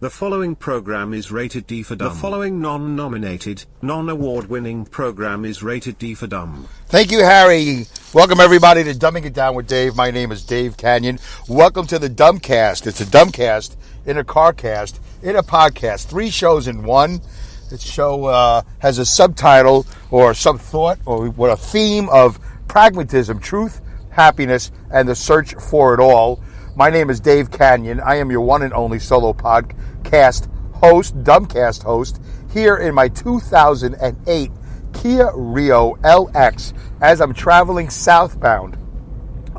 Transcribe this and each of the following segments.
The following program is rated D for dumb. The following non-nominated, non-award-winning program is rated D for dumb. Thank you, Harry. Welcome, everybody, to Dumbing It Down with Dave. My name is Dave Kanyan. Welcome to the Dumbcast. It's a Dumbcast in a carcast, in a podcast. 3 shows in one. This show has a subtitle or some thought or what a theme of pragmatism, truth, happiness, and the search for it all. My name is Dave Kanyan. I am your one and only solo podcast host, Dumbcast host, here in my 2008 Kia Rio LX as I'm traveling southbound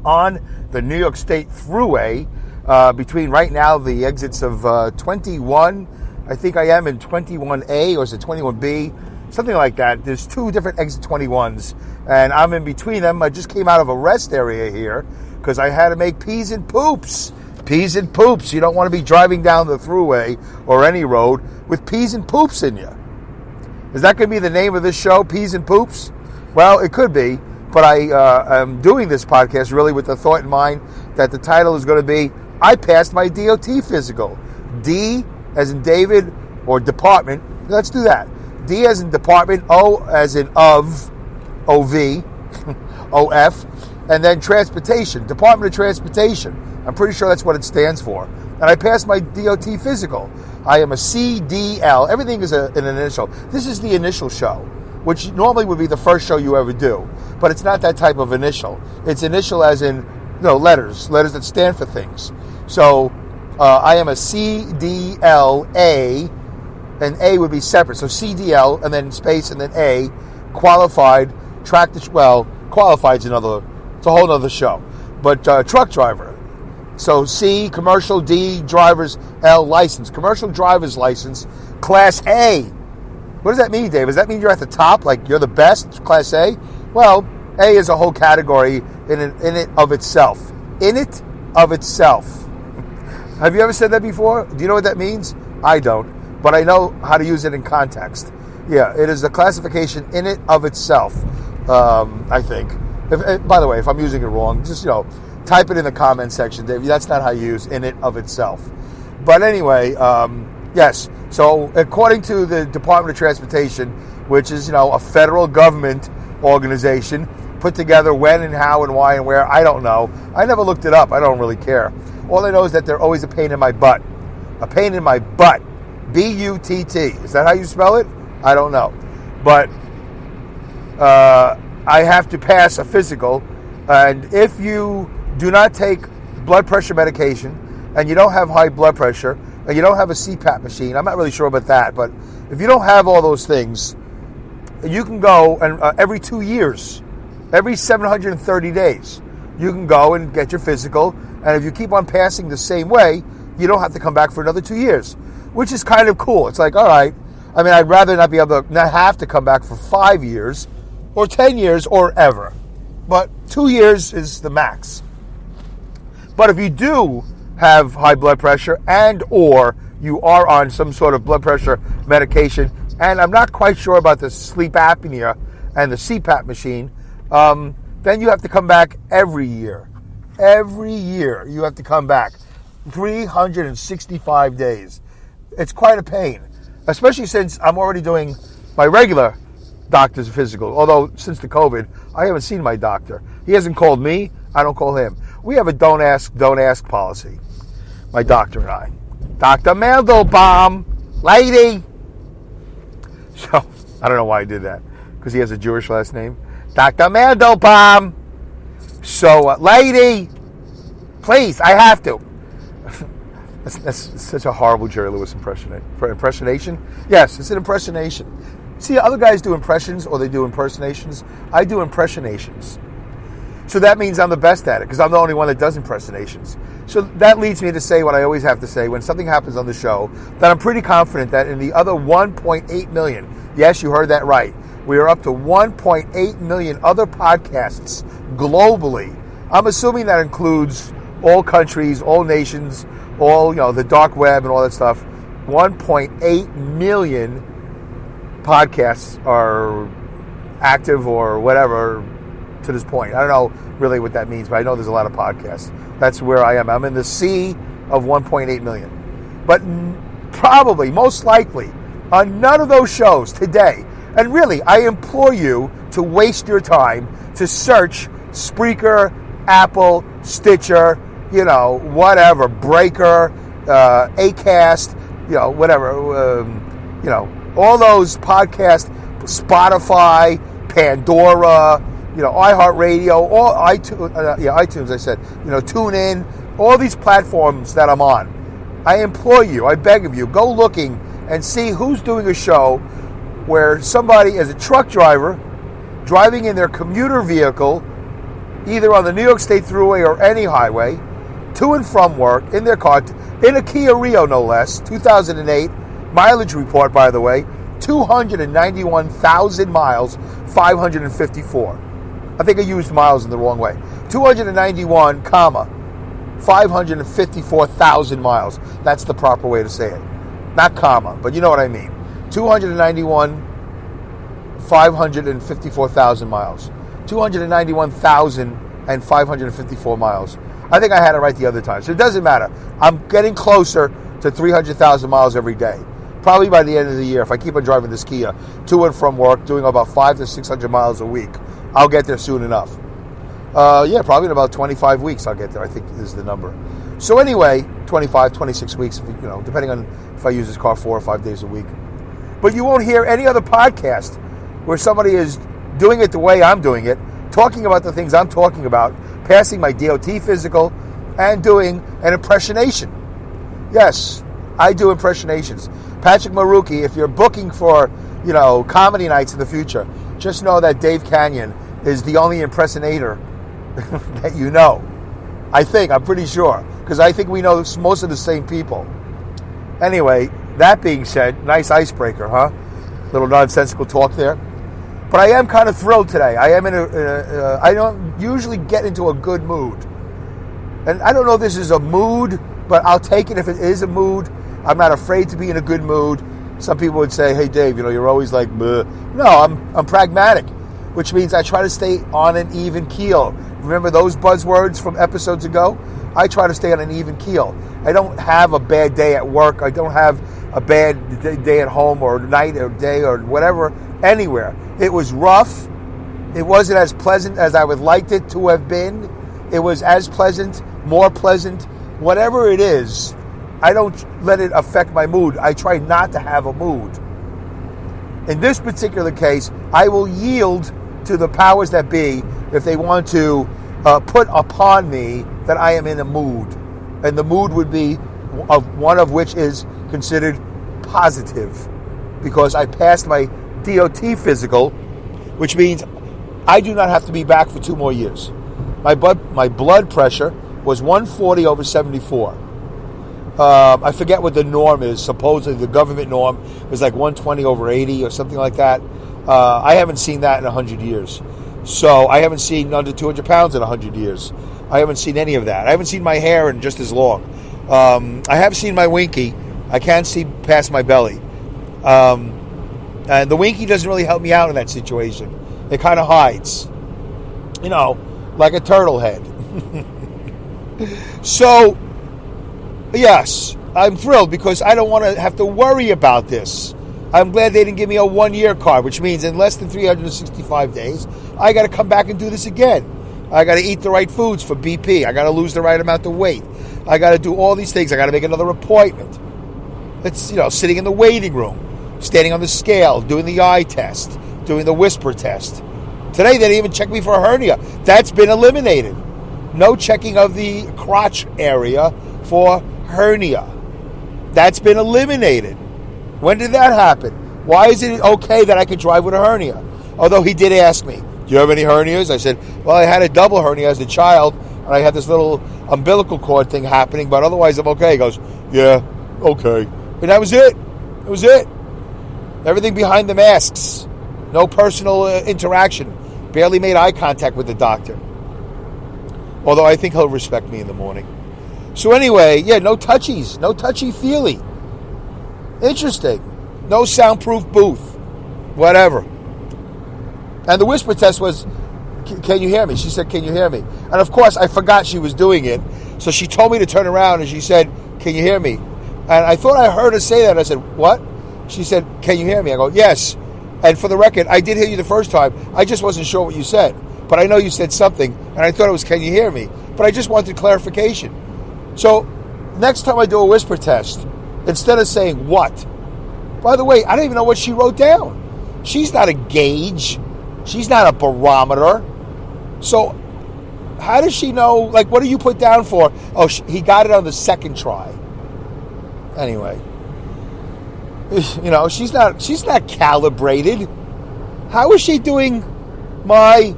on the New York State Thruway between right now the exits of 21. I think I am in 21A, or is it 21B? Something like that. There's 2 different exit 21s, and I'm in between them. I just came out of a rest area here because I had to make peas and poops. Peas and poops. You don't want to be driving down the Thruway or any road with peas and poops in you. Is that going to be the name of this show, Peas and Poops? Well, it could be, but I am doing this podcast really with the thought in mind that the title is going to be, I passed my DOT physical. D as in David, or department. Let's do that. D as in department, O as in of, O-V, O-F, and then transportation, Department of Transportation. I'm pretty sure that's what it stands for. And I passed my DOT physical. I am a CDL. Everything is an initial. This is the initial show, which normally would be the first show you ever do. But it's not that type of initial. It's initial as in, letters that stand for things. So I am a CDLA, and A would be separate. So CDL, and then space, and then A, qualified, qualified is it's a whole other show. But truck driver. So C, commercial, D, driver's, L, license. Commercial driver's license, Class A. What does that mean, Dave? Does that mean you're at the top, like you're the best, Class A? Well, A is a whole category in it of itself. In it of itself. Have you ever said that before? Do you know what that means? I don't, but I know how to use it in context. Yeah, it is a classification in it of itself, I think. By the way, if I'm using it wrong, just, type it in the comment section, Dave. That's not how you use in it of itself. But anyway, yes. So according to the Department of Transportation, which is, a federal government organization, put together when and how and why and where, I don't know. I never looked it up. I don't really care. All I know is that they're always a pain in my butt. A pain in my butt. B-U-T-T. Is that how you spell it? I don't know. But I have to pass a physical, and if you do not take blood pressure medication, and you don't have high blood pressure, and you don't have a CPAP machine, I'm not really sure about that, but if you don't have all those things, you can go and every 2 years, every 730 days, you can go and get your physical, and if you keep on passing the same way, you don't have to come back for another 2 years, which is kind of cool. It's like, all right, I mean, I'd rather not have to come back for 5 years, or 10 years, or ever. But 2 years is the max. But if you do have high blood pressure and or you are on some sort of blood pressure medication, and I'm not quite sure about the sleep apnea and the CPAP machine, then you have to come back every year. Every year you have to come back. 365 days. It's quite a pain, especially since I'm already doing my regular doctor's physical. Although since the COVID, I haven't seen my doctor. He hasn't called me. I don't call him. We have a don't ask policy. My doctor and I. Dr. Mandelbaum, lady. So, I don't know why I did that. Because he has a Jewish last name. Dr. Mandelbaum. So, lady, please, I have to. That's such a horrible Jerry Lewis impersonation. Yes, it's an impersonation. See, other guys do impressions or they do impersonations. I do impressionations. So that means I'm the best at it because I'm the only one that does impersonations. So that leads me to say what I always have to say when something happens on the show, that I'm pretty confident that in the other 1.8 million, yes, you heard that right, we are up to 1.8 million other podcasts globally. I'm assuming that includes all countries, all nations, all, the dark web and all that stuff. 1.8 million podcasts are active or whatever to this point. I don't know really what that means, but I know there's a lot of podcasts. That's where I am. I'm in the sea of 1.8 million. But probably, most likely, on none of those shows today. And really, I implore you to waste your time to search Spreaker, Apple, Stitcher, whatever, Breaker, Acast, whatever, all those podcasts, Spotify, Pandora, iHeartRadio, all iTunes, I said, TuneIn, all these platforms that I'm on. I implore you, I beg of you, go looking and see who's doing a show where somebody is a truck driver driving in their commuter vehicle, either on the New York State Thruway or any highway, to and from work, in their car, in a Kia Rio no less, 2008, mileage report, by the way, 291,000 miles, 554. I think I used miles in the wrong way. 291, 554,000 miles. That's the proper way to say it. Not comma, but you know what I mean. 291, 554,000 miles. 291,554 miles. I think I had it right the other time. So it doesn't matter. I'm getting closer to 300,000 miles every day. Probably by the end of the year, if I keep on driving this Kia to and from work, doing about 500 to 600 miles a week, I'll get there soon enough. Probably in about 25 weeks I'll get there, I think is the number. So anyway, 25, 26 weeks, depending on if I use this car 4 or 5 days a week. But you won't hear any other podcast where somebody is doing it the way I'm doing it, talking about the things I'm talking about, passing my DOT physical, and doing an impersonation. Yes, I do impersonations. Patrick Marucchi, if you're booking for, comedy nights in the future, just know that Dave Kanyan is the only impersonator that you know. I'm pretty sure, because I think we know most of the same people. Anyway, that being said, nice icebreaker, huh? Little nonsensical talk there. But I am kind of thrilled today. I am I don't usually get into a good mood. And I don't know if this is a mood, but I'll take it if it is a mood. I'm not afraid to be in a good mood. Some people would say, hey, Dave, you're always like, bleh. No, I'm pragmatic, which means I try to stay on an even keel. Remember those buzzwords from episodes ago? I try to stay on an even keel. I don't have a bad day at work. I don't have a bad day at home or night or day or whatever, anywhere. It was rough. It wasn't as pleasant as I would like it to have been. It was as pleasant, more pleasant, whatever it is. I don't let it affect my mood. I try not to have a mood. In this particular case, I will yield to the powers that be if they want to put upon me that I am in a mood. And the mood would be one of which is considered positive, because I passed my DOT physical, which means I do not have to be back for 2 more years. My blood pressure was 140 over 74. I forget what the norm is. Supposedly the government norm is like 120 over 80 or something like that. I haven't seen that in 100 years. So I haven't seen under 200 pounds in 100 years. I haven't seen any of that. I haven't seen my hair in just as long. I have seen my winky. I can't see past my belly. And the winky doesn't really help me out in that situation. It kind of hides. Like a turtle head. So, yes, I'm thrilled because I don't want to have to worry about this. I'm glad they didn't give me a 1-year card, which means in less than 365 days, I got to come back and do this again. I got to eat the right foods for BP. I got to lose the right amount of weight. I got to do all these things. I got to make another appointment. It's, sitting in the waiting room, standing on the scale, doing the eye test, doing the whisper test. Today, they didn't even check me for a hernia. That's been eliminated. No checking of the crotch area for hernia. That's been eliminated. When did that happen? Why is it okay that I could drive with a hernia? Although he did ask me, do you have any hernias? I said, well, I had a double hernia as a child, and I had this little umbilical cord thing happening, but otherwise I'm okay. He goes, yeah, okay. And that was it. That was it. Everything behind the masks. No personal interaction. Barely made eye contact with the doctor. Although I think he'll respect me in the morning. So anyway, no touchies. No touchy-feely. Interesting. No soundproof booth. Whatever. And the whisper test was, can you hear me? She said, can you hear me? And of course, I forgot she was doing it. So she told me to turn around and she said, can you hear me? And I thought I heard her say that. I said, what? She said, can you hear me? I go, yes. And for the record, I did hear you the first time. I just wasn't sure what you said. But I know you said something, and I thought it was, can you hear me? But I just wanted clarification. So next time I do a whisper test, instead of saying what, by the way, I don't even know what she wrote down. She's not a gauge. She's not a barometer. So how does she know, like, what do you put down for? Oh, he got it on the second try. Anyway, you know, she's not calibrated. How is she doing my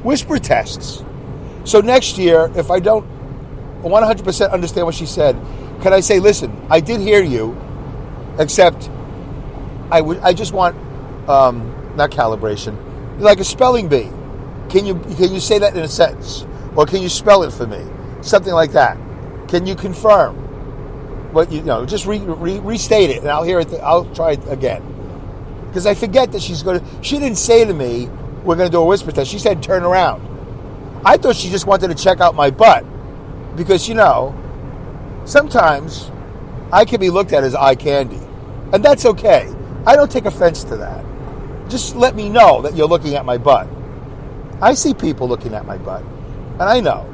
whisper tests? So next year, if I don't 100% understand what she said, can I say, listen, I did hear you, except I just want, not calibration, like a spelling bee. Can you say that in a sentence? Or can you spell it for me? Something like that. Can you confirm? But just restate it, and I'll hear it. I'll try it again, because I forget that she's going to. She didn't say to me, "We're going to do a whisper test." She said, "Turn around." I thought she just wanted to check out my butt, because sometimes I can be looked at as eye candy, and that's okay. I don't take offense to that. Just let me know that you're looking at my butt. I see people looking at my butt, and I know.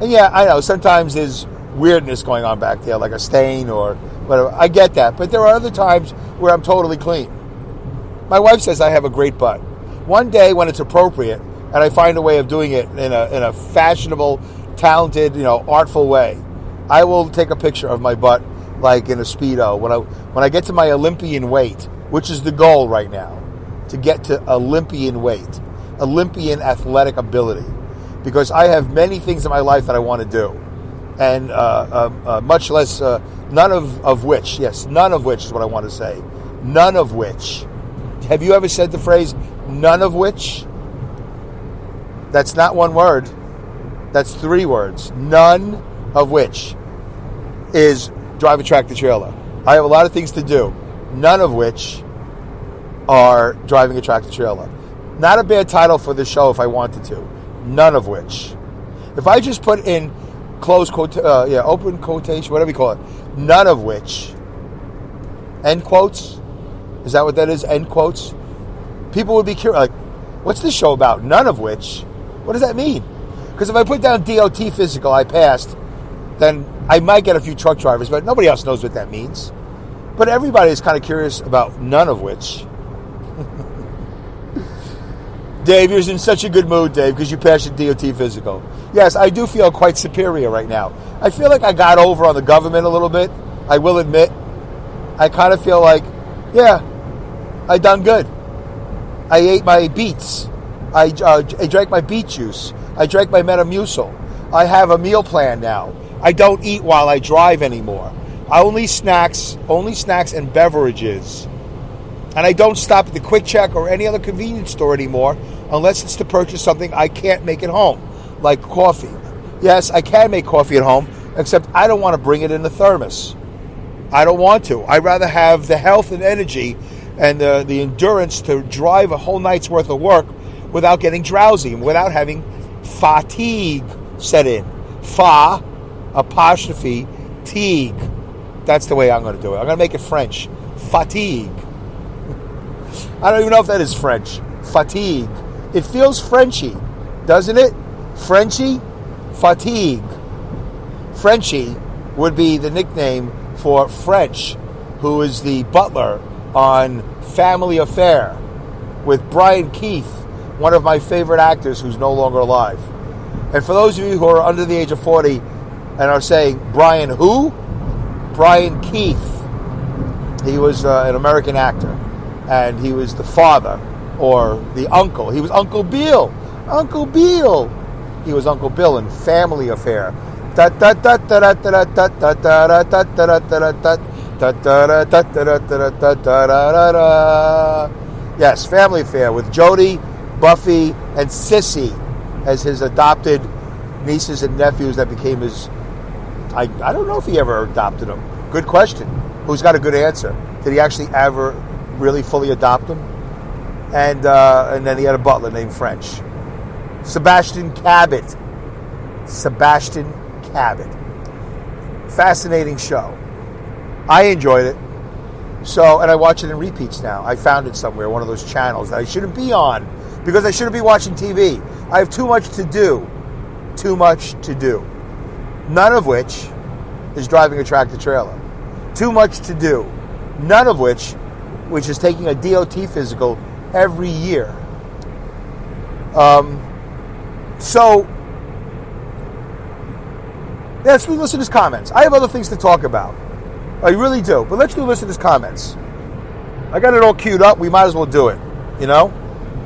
And yeah, I know sometimes there's weirdness going on back there, like a stain or whatever. I get that. But there are other times where I'm totally clean. My wife says I have a great butt. One day when it's appropriate, and I find a way of doing it in a fashionable, talented, artful way, I will take a picture of my butt like in a Speedo. When I get to my Olympian weight, which is the goal right now, to get to Olympian weight, Olympian athletic ability, because I have many things in my life that I want to do. And much less, none of which is what I want to say. None of which. Have you ever said the phrase, none of which? That's not one word. That's 3 words. None of which is drive a tractor trailer. I have a lot of things to do, none of which are driving a tractor trailer. Not a bad title for the show if I wanted to. None of which. If I just put in open quotation, whatever you call it, none of which, end quotes, is that what that is, end quotes? People would be curious, like, what's this show about? None of which? What does that mean? Because if I put down DOT physical, I passed, then I might get a few truck drivers, but nobody else knows what that means. But everybody is kind of curious about none of which. Dave, you're in such a good mood, Dave, because you passed your DOT physical. Yes, I do feel quite superior right now. I feel like I got over on the government a little bit. I will admit. I kind of feel like, yeah, I done good. I ate my beets. I drank my beet juice. I drank my Metamucil. I have a meal plan now. I don't eat while I drive anymore. Only snacks and beverages. And I don't stop at the Quick Check or any other convenience store anymore unless it's to purchase something I can't make at home, like coffee. Yes, I can make coffee at home, except I don't want to bring it in the thermos. I don't want to. I'd rather have the health and energy and the endurance to drive a whole night's worth of work without getting drowsy and without having fatigue set in. Fa, apostrophe, teague. That's the way I'm going to do it. I'm going to make it French. Fatigue. I don't even know if that is French. Fatigue. It feels Frenchy, doesn't it? Frenchy? Fatigue. Frenchie would be the nickname for French, who is the butler on Family Affair with Brian Keith, one of my favorite actors who's no longer alive. And for those of you who are under the age of 40 and are saying, Brian who? Brian Keith. He was an American actor, and he was the father or the uncle. He was Uncle Bill. Uncle Bill. He was Uncle Bill in Family Affair. Yes, Family Affair with Jody, Buffy, and Sissy as his adopted nieces and nephews that became his... I don't know if he ever adopted them. Good question. Who's got a good answer? Did he actually ever really fully adopt them? And then he had a butler named French. Sebastian Cabot. Fascinating show. I enjoyed it. So, and I watch it in repeats now. I found it somewhere, one of those channels that I shouldn't be on because I shouldn't be watching TV. I have too much to do. Too much to do. None of which is driving a tractor trailer. Too much to do. None of which is taking a DOT physical every year. So, let's do listeners' comments. I have other things to talk about. I really do. But let's do listeners' comments. I got it all queued up. We might as well do it. You know?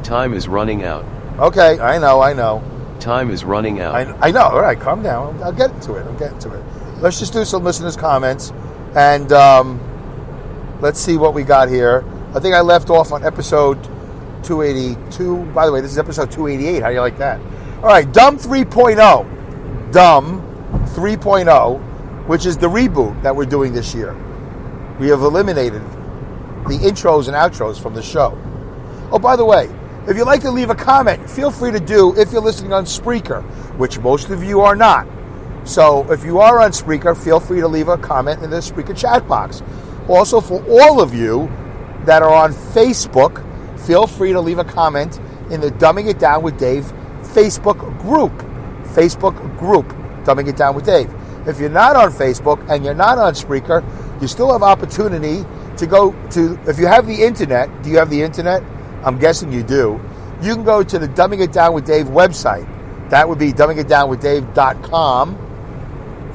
Time is running out. Okay, I know. Time is running out. I know. All right, calm down. I'll get to it. Let's just do some listeners' comments. And let's see what we got here. I think I left off on episode 282. By the way, this is episode 288. How do you like that? All right, Dumb 3.0. Dumb 3.0, which is the reboot that we're doing this year. We have eliminated the intros and outros from the show. Oh, by the way, if you'd like to leave a comment, feel free to do if you're listening on Spreaker, which most of you are not. So if you are on Spreaker, feel free to leave a comment in the Spreaker chat box. Also, for all of you that are on Facebook, feel free to leave a comment in the Dumbing It Down with Dave Facebook group. Dumbing It Down with Dave. If you're not on Facebook and you're not on Spreaker, you still have opportunity to go to, if you have the internet, do you have the internet? I'm guessing you do. You can go to the Dumbing It Down with Dave website. That would be dumbingitdownwithdave.com.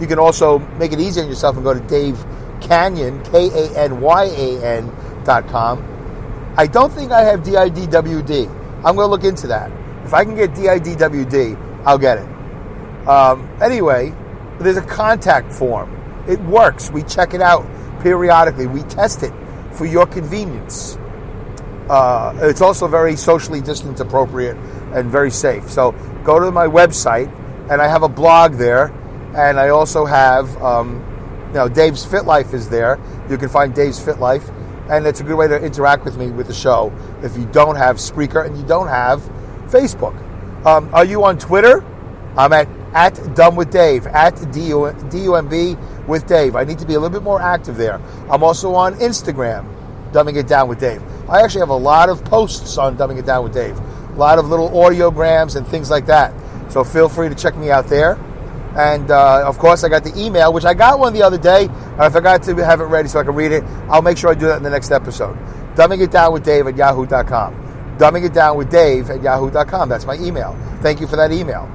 You can also make it easier on yourself and go to Dave Kanyan, KANYAN.com. I don't think I have DIDWD. I'm going to look into that. If I can get DIDWD, I'll get it. Anyway, there's a contact form. It works. We check it out periodically. We test it for your convenience. It's also very socially distance appropriate and very safe. So go to my website, and I have a blog there, and I also have, Dave's Fit Life is there. You can find Dave's Fit Life, and it's a good way to interact with me with the show if you don't have Spreaker and you don't have Facebook. Are you on Twitter? I'm at Dumb with Dave, at DUMB with Dave. I need to be a little bit more active there. I'm also on Instagram, Dumbing It Down with Dave. I actually have a lot of posts on Dumbing It Down with Dave. A lot of little audiograms and things like that. So feel free to check me out there. And, of course, I got the email, which I got one the other day. And I forgot to have it ready so I can read it. I'll make sure I do that in the next episode. dumbingitdownwithdave at yahoo.com. dumbingitdownwithdave at yahoo.com. That's my email. Thank you for that email.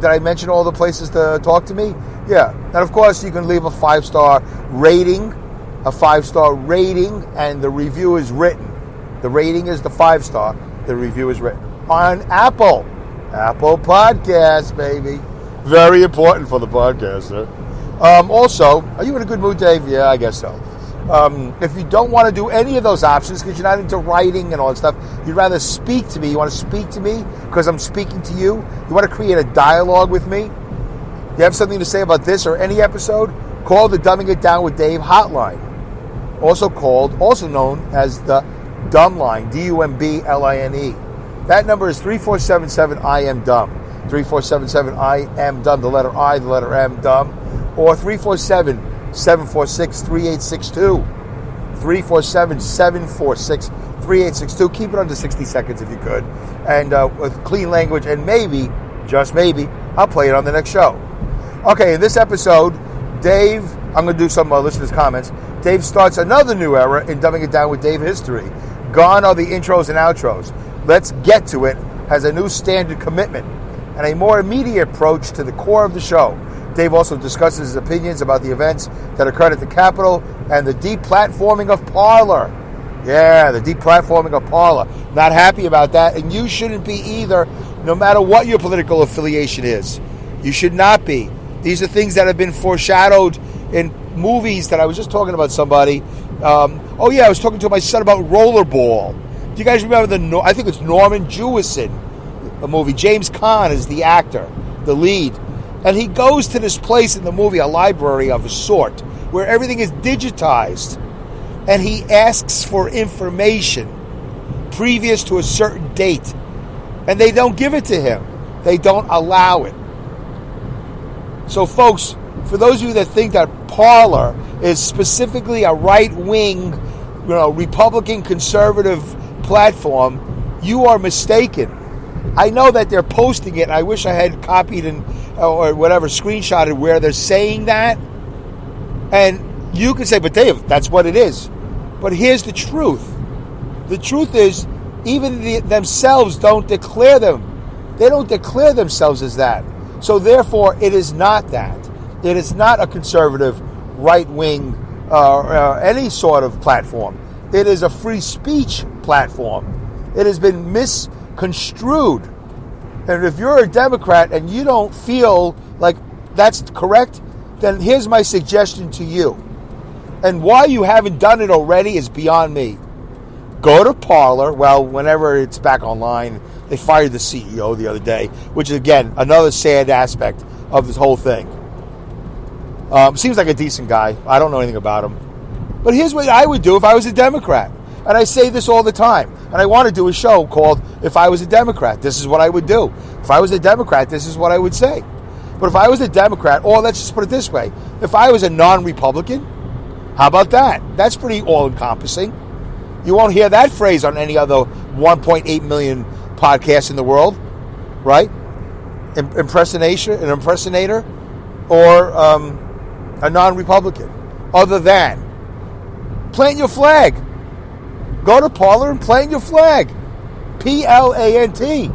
Did I mention all the places to talk to me? Yeah. And, of course, you can leave a 5-star rating. And the review is written. The rating is the 5-star. The review is written. On Apple Podcasts, baby. Very important for the podcaster. Also, are you in a good mood, Dave? Yeah, I guess so. If you don't want to do any of those options because you're not into writing and all that stuff, you'd rather speak to me. You want to speak to me because I'm speaking to you? You want to create a dialogue with me? You have something to say about this or any episode? Call the Dumbing It Down with Dave hotline. Also known as the Dumb Line, DUMBLINE. That number is 347-7-I-AM-DUMB. 347-7-I-AM-DUMB, the letter I, the letter M, dumb. Or 347-746-3862. 347-746-3862. Keep it under 60 seconds if you could. And with clean language, and maybe, just maybe, I'll play it on the next show. Okay, in this episode, Dave, I'm going to do some listeners' comments. Dave starts another new era in Dumbing It Down with Dave history. Gone are the intros and outros. Let's Get to It has a new standard commitment and a more immediate approach to the core of the show. Dave also discusses his opinions about the events that occurred at the Capitol and the deplatforming of Parler. Yeah, the deplatforming of Parler. Not happy about that, and you shouldn't be either, no matter what your political affiliation is. You should not be. These are things that have been foreshadowed in movies that I was just talking about somebody. I was talking to my son about Rollerball. Do you guys remember I think it's Norman Jewison, the movie. James Caan is the actor, the lead. And he goes to this place in the movie, a library of a sort, where everything is digitized. And he asks for information previous to a certain date. And they don't give it to him. They don't allow it. So, folks, for those of you that think that Parler is specifically a right-wing, Republican conservative platform, you are mistaken. I know that they're posting it. I wish I had copied or whatever, screenshotted where they're saying that. And you can say, but Dave, that's what it is. But here's the truth. The truth is, even themselves don't declare them. They don't declare themselves as that. So therefore, it is not that. It is not a conservative, right-wing, any sort of platform. It is a free speech platform. It has been misconstrued. And if you're a Democrat and you don't feel like that's correct, then here's my suggestion to you. And why you haven't done it already is beyond me. Go to Parler. Well, whenever it's back online, they fired the CEO the other day, which is, again, another sad aspect of this whole thing. Seems like a decent guy. I don't know anything about him. But here's what I would do if I was a Democrat. And I say this all the time. And I want to do a show called If I Was a Democrat, This Is What I Would Do. If I was a Democrat, this is what I would say. But if I was a Democrat, or let's just put it this way, if I was a non-Republican, how about that? That's pretty all-encompassing. You won't hear that phrase on any other 1.8 million podcasts in the world, right? An impersonator, or a non-Republican, other than plant your flag. Go to Parler and plant your flag. P-L-A-N-T.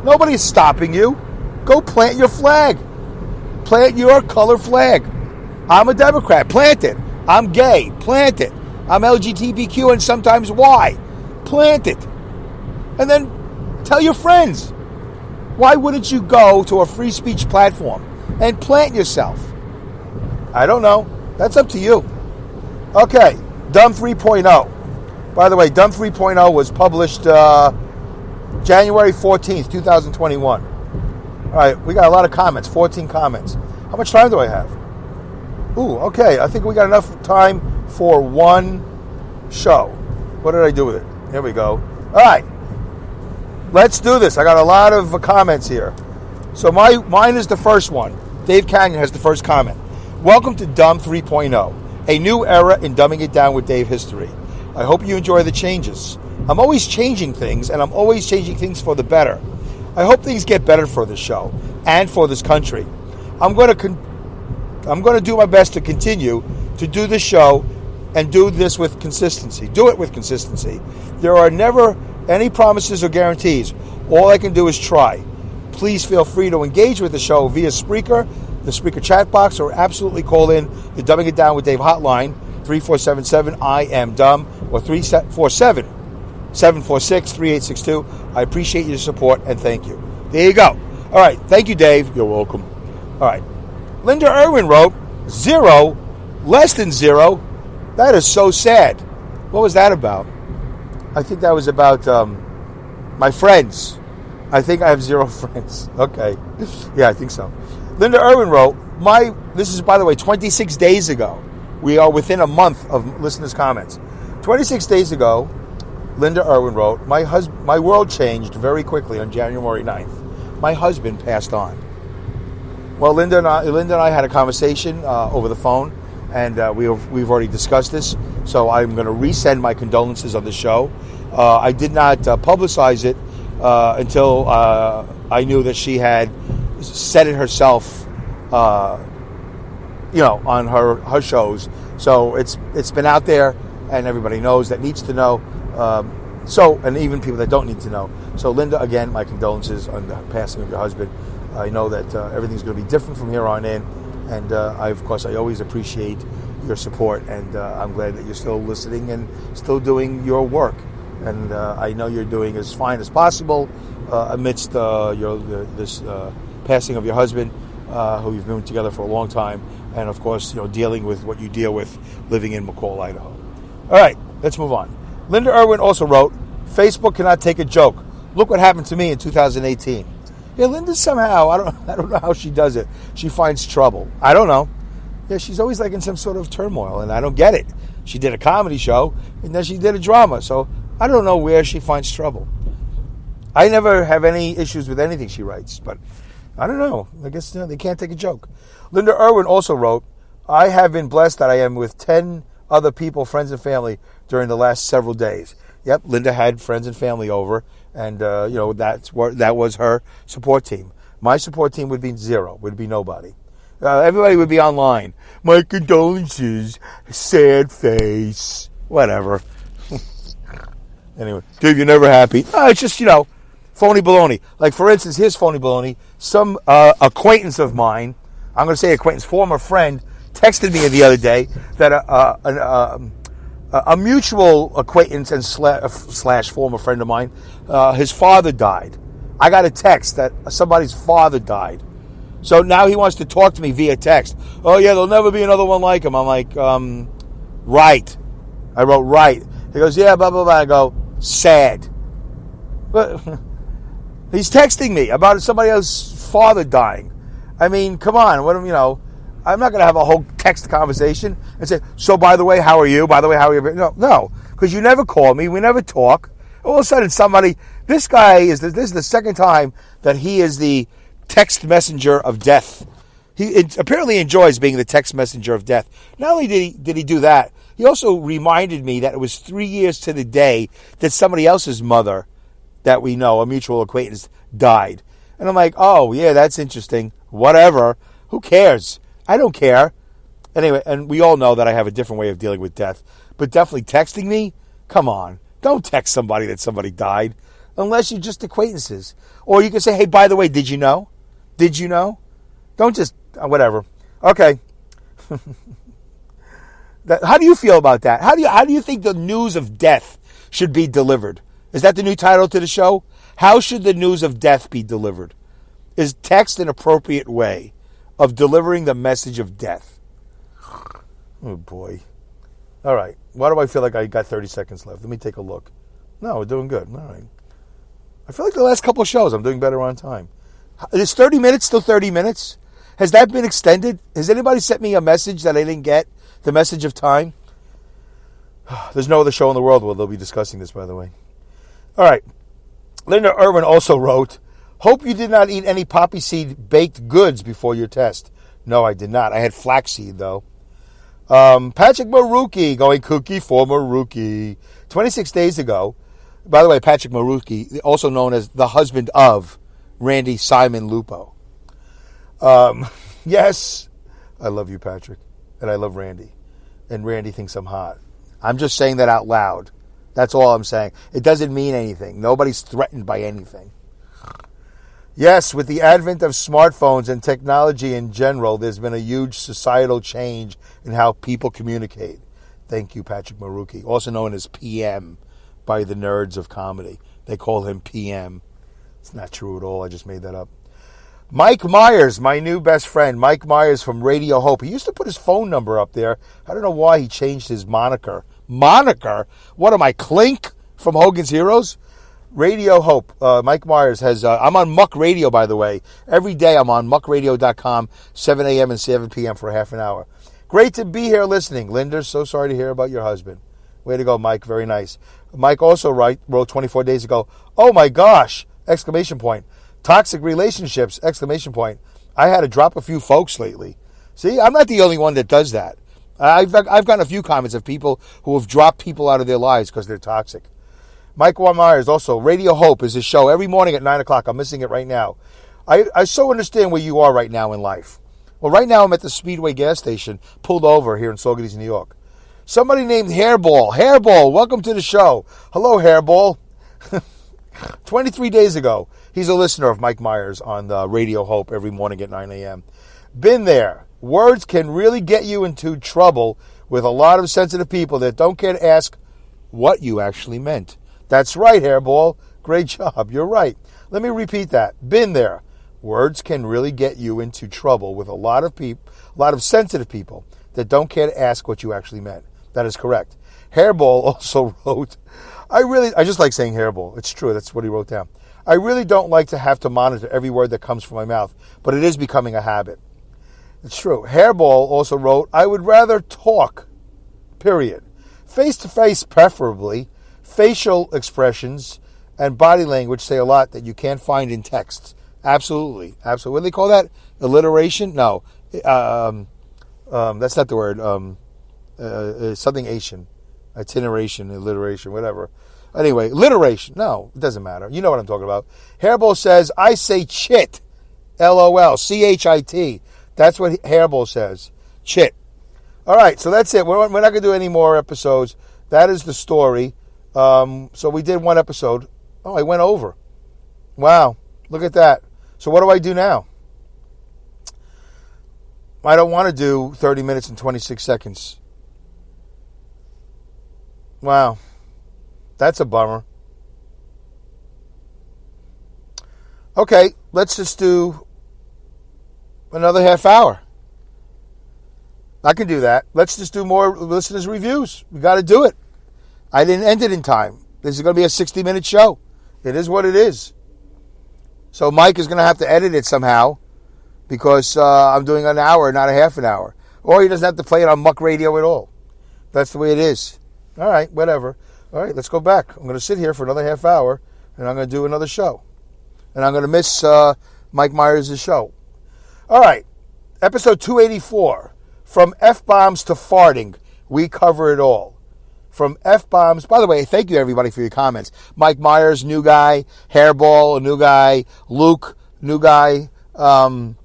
Nobody's stopping you. Go plant your flag. Plant your color flag. I'm a Democrat. Plant it. I'm gay. Plant it. I'm LGBTQ and sometimes Y. Plant it. And then tell your friends. Why wouldn't you go to a free speech platform and plant yourself? I don't know. That's up to you. Okay. Dumb 3.0. By the way, Dumb 3.0 was published January 14th, 2021. All right, we got a lot of comments, 14 comments. How much time do I have? Ooh, okay. I think we got enough time for one show. What did I do with it? Here we go. All right. Let's do this. I got a lot of comments here. So mine is the first one. Dave Kanyan has the first comment. Welcome to Dumb 3.0, a new era in dumbing it down with Dave history. I hope you enjoy the changes. I'm always changing things, and I'm always changing things for the better. I hope things get better for this show and for this country. I'm going to do my best to continue to do this show and do this with consistency. Do it with consistency. There are never any promises or guarantees. All I can do is try. Please feel free to engage with the show via Spreaker, the Spreaker chat box, or absolutely call in the Dumbing It Down with Dave hotline, 3477-I-AM-DUMB, or 347-746-3862. I appreciate your support, and thank you. There you go. All right. Thank you, Dave. You're welcome. All right. Linda Irwin wrote, 0, less than 0. That is so sad. What was that about? I think that was about my friends. I think I have 0 friends. Okay. Yeah, I think so. Linda Irwin wrote, this is, by the way, 26 days ago. We are within a month of listeners' comments. 26 days ago, Linda Irwin wrote, my world changed very quickly on January 9th. My husband passed on. Well, Linda and I had a conversation over the phone, and we've already discussed this, so I'm going to resend my condolences on the show. I did not publicize it until I knew that she had said it herself, on her shows. So it's been out there, and everybody knows that needs to know. And even people that don't need to know. So, Linda, again, my condolences on the passing of your husband. I know that everything's going to be different from here on in, and I always appreciate your support, and I'm glad that you're still listening and still doing your work. And I know you're doing as fine as possible amidst this passing of your husband, who you've been together for a long time, and of course, dealing with what you deal with living in McCall, Idaho. All right, let's move on. Linda Irwin also wrote, Facebook cannot take a joke. Look what happened to me in 2018. Yeah, Linda somehow, I don't know how she does it. She finds trouble. I don't know. Yeah, she's always like in some sort of turmoil, and I don't get it. She did a comedy show, and then she did a drama, so I don't know where she finds trouble. I never have any issues with anything she writes, but I don't know. I guess they can't take a joke. Linda Irwin also wrote, I have been blessed that I am with 10 other people, friends and family, during the last several days. Yep, Linda had friends and family over, and that was her support team. My support team would be zero, would be nobody. Everybody would be online. My condolences, sad face, whatever. Anyway, Dave, you're never happy. It's just, phony baloney. Like, for instance, here's phony baloney. Some acquaintance of mine, I'm going to say acquaintance, former friend, texted me the other day that a mutual acquaintance and slash former friend of mine, his father died. I got a text that somebody's father died. So now he wants to talk to me via text. Oh, yeah, there'll never be another one like him. I'm like, right. I wrote right. He goes, yeah, blah, blah, blah. I go, sad. But he's texting me about somebody else's father dying. I mean, come on. I'm not going to have a whole text conversation and say, so by the way, how are you? By the way, how are you? No, because you never call me. We never talk. All of a sudden, this guy this is the second time that he is the text messenger of death. He apparently enjoys being the text messenger of death. Not only did he do that, he also reminded me that it was 3 years to the day that somebody else's mother that we know, a mutual acquaintance, died. And I'm like, oh, yeah, that's interesting. Whatever. Who cares? I don't care. Anyway, and we all know that I have a different way of dealing with death. But definitely texting me? Come on. Don't text somebody that somebody died unless you're just acquaintances. Or you can say, hey, by the way, did you know? Did you know? Don't just, whatever. Okay. How do you feel about that? How do you think the news of death should be delivered? Is that the new title to the show? How should the news of death be delivered? Is text an appropriate way of delivering the message of death? Oh, boy. All right. Why do I feel like I got 30 seconds left? Let me take a look. No, we're doing good. All right. I feel like the last couple of shows I'm doing better on time. Is 30 minutes still 30 minutes? Has that been extended? Has anybody sent me a message that I didn't get? The message of time? There's no other show in the world where they'll be discussing this, by the way. All right. Linda Irwin also wrote, hope you did not eat any poppy seed baked goods before your test. No, I did not. I had flaxseed, though. Patrick Maruki, going cookie for Maruki. 26 days ago, by the way, Patrick Maruki, also known as the husband of Randy Simon Lupo. Yes, I love you, Patrick, and I love Randy. And Randy thinks I'm hot. I'm just saying that out loud. That's all I'm saying. It doesn't mean anything. Nobody's threatened by anything. Yes, with the advent of smartphones and technology in general, there's been a huge societal change in how people communicate. Thank you, Patrick Maruki, also known as PM by the nerds of comedy. They call him PM. It's not true at all. I just made that up. Mike Myers, my new best friend, Mike Myers from Radio Hope. He used to put his phone number up there. I don't know why he changed his moniker. Moniker? What am I, Clink from Hogan's Heroes? Radio Hope. Mike Myers has, I'm on Muck Radio, by the way. Every day I'm on muckradio.com, 7 a.m. and 7 p.m. for half an hour. Great to be here listening. Linda, so sorry to hear about your husband. Way to go, Mike. Very nice. Mike also wrote 24 days ago, oh my gosh, exclamation point. Toxic relationships, exclamation point. I had to drop a few folks lately. See, I'm not the only one that does that. I've gotten a few comments of people who have dropped people out of their lives because they're toxic. Mike Myers also, Radio Hope is his show every morning at 9 o'clock. I'm missing it right now. I so understand where you are right now in life. Well, right now I'm at the Speedway gas station, pulled over here in Saugerties, New York. Somebody named Hairball. Hairball, welcome to the show. Hello, Hairball. 23 days ago, he's a listener of Mike Myers on Radio Hope every morning at 9 a.m. Been there. Words can really get you into trouble with a lot of sensitive people that don't care to ask what you actually meant. That's right, Hairball. Great job. You're right. Let me repeat that. Been there. Words can really get you into trouble with a lot of sensitive people that don't care to ask what you actually meant. That is correct. Hairball also wrote, I just like saying Hairball. It's true. That's what he wrote down. I really don't like to have to monitor every word that comes from my mouth, but it is becoming a habit. It's true. Hairball also wrote, I would rather talk, period. Face-to-face preferably. Facial expressions and body language say a lot that you can't find in texts. Absolutely. What do they call that? Alliteration? No. That's not the word. Something Asian. Itineration, alliteration, whatever. Anyway, alliteration. No, it doesn't matter. You know what I'm talking about. Hairball says, I say chit. LOL. CHIT. That's what Hairball says. Chit. All right, so that's it. We're not going to do any more episodes. That is the story. So we did one episode. Oh, I went over. Wow. Look at that. So what do I do now? I don't want to do 30 minutes and 26 seconds. Wow. That's a bummer. Okay, let's just do another half hour. I can do that. Let's just do more listeners' reviews. We got to do it. I didn't end it in time. This is going to be a 60-minute show. It is what it is. So Mike is going to have to edit it somehow because I'm doing an hour, not a half an hour. Or he doesn't have to play it on Muck Radio at all. That's the way it is. All right, whatever. All right, let's go back. I'm going to sit here for another half hour, and I'm going to do another show. And I'm going to miss Mike Myers' show. All right, episode 284. From F-bombs to farting, we cover it all. From F-bombs, by the way, thank you everybody for your comments. Mike Myers, new guy. Hairball, a new guy. Luke, new guy. I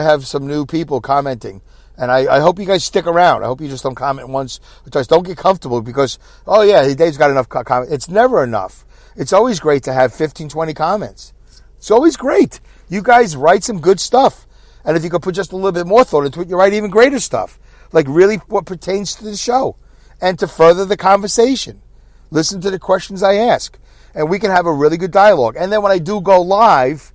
have some new people commenting. And I hope you guys stick around. I hope you just don't comment once or twice. Don't get comfortable because, oh yeah, Dave's got enough comments. It's never enough. It's always great to have 15, 20 comments. It's always great. You guys write some good stuff. And if you could put just a little bit more thought into it, you write even greater stuff. Like really what pertains to the show. And to further the conversation. Listen to the questions I ask. And we can have a really good dialogue. And then when I do go live,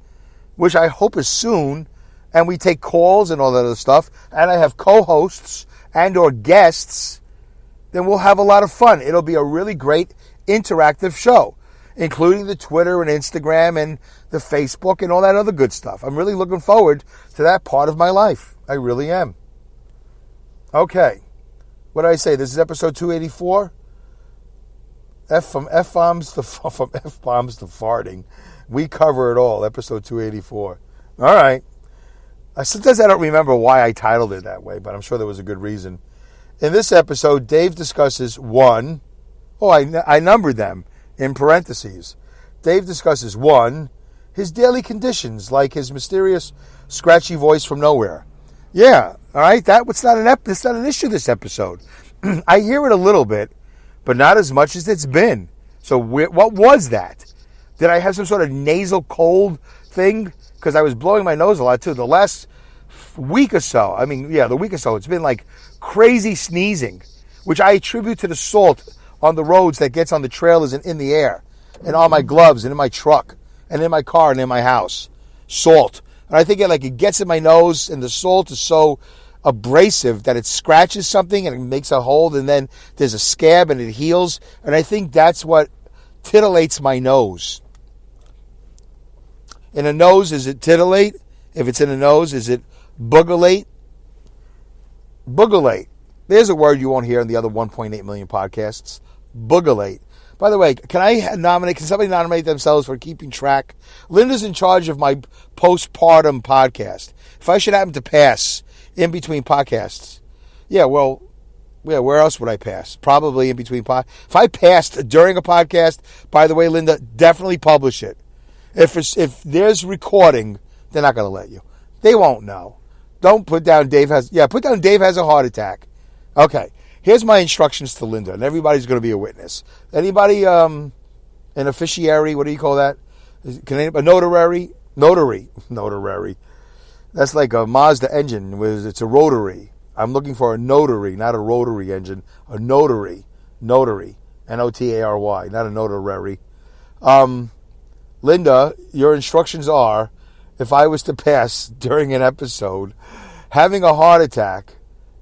which I hope is soon, and we take calls and all that other stuff, and I have co-hosts and or guests, then we'll have a lot of fun. It'll be a really great interactive show, including the Twitter and Instagram and the Facebook and all that other good stuff. I'm really looking forward to that part of my life. I really am. Okay. What did I say? This is episode 284. From F-bombs to farting. We cover it all. Episode 284. All right. Sometimes I don't remember why I titled it that way, but I'm sure there was a good reason. In this episode, Dave discusses I numbered them in parentheses. Dave discusses 1, his daily conditions, like his mysterious, scratchy voice from nowhere. Yeah, all right, that's not an issue this episode. I hear it a little bit, but not as much as it's been. So what was that? Did I have some sort of nasal cold thing? Because I was blowing my nose a lot too. The last week or so, it's been like crazy sneezing, which I attribute to the salt on the roads that gets on the trailers and in the air, and on my gloves and in my truck and in my car and in my house. Salt. And I think it gets in my nose, and the salt is so abrasive that it scratches something and it makes a hole, and then there's a scab and it heals. And I think that's what titillates my nose. In a nose, is it titillate? If it's in a nose, is it boogulate? Boogulate. There's a word you won't hear in the other 1.8 million podcasts. Boogulate. By the way, can somebody nominate themselves for keeping track? Linda's in charge of my postpartum podcast. If I should happen to pass in between podcasts, where else would I pass? Probably in between If I passed during a podcast, by the way, Linda, definitely publish it. If there's recording, they're not going to let you. They won't know. Don't put down Dave has a heart attack. Okay. Here's my instructions to Linda, and everybody's going to be a witness. Anybody, an officiary, what do you call that? A notary? Notary. That's like a Mazda engine. It's a rotary. I'm looking for a notary, not a rotary engine. A notary. Notary. Notary, not a notary. Linda, your instructions are, if I was to pass during an episode, having a heart attack,